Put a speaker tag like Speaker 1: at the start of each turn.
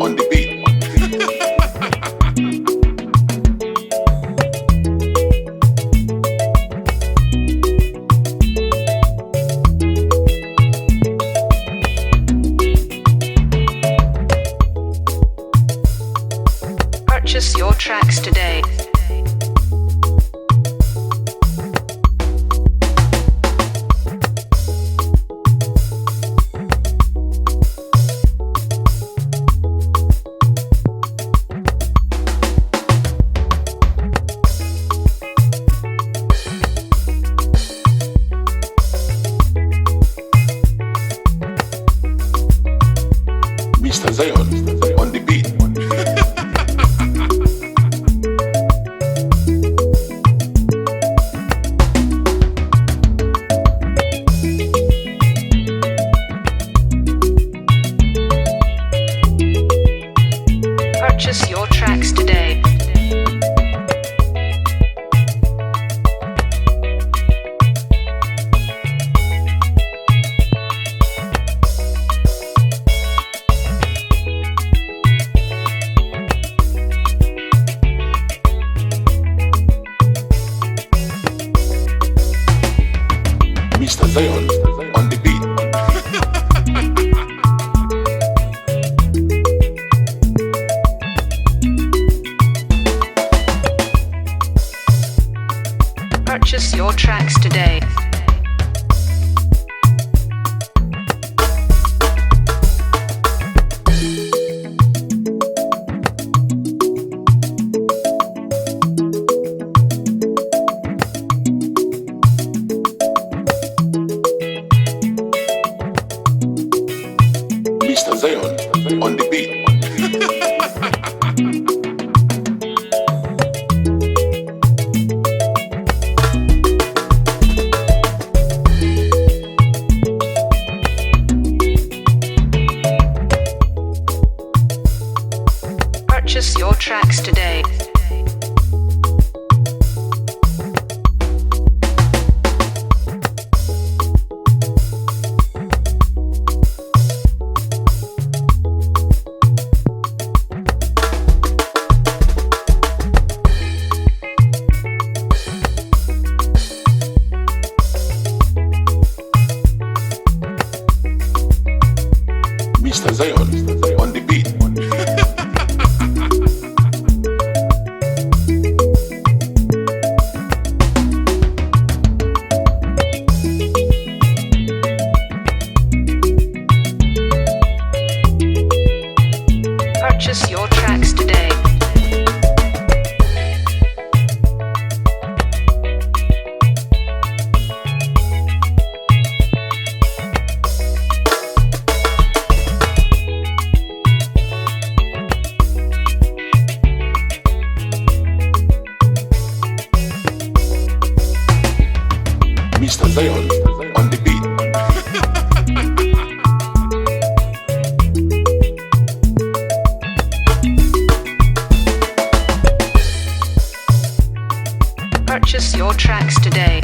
Speaker 1: on the beat.
Speaker 2: Purchase your tracks today.
Speaker 1: Mr. Zion on the beat.
Speaker 2: Purchase your tracks today.
Speaker 1: Mr. Zion on the beat.
Speaker 2: Purchase your tracks today.
Speaker 1: Mr. Zion on the beat.
Speaker 2: Purchase your tracks today.
Speaker 1: Mr. Zion on the beat.
Speaker 2: Purchase your tracks today.
Speaker 1: Mr. Zion on the beat.
Speaker 2: Purchase your tracks today.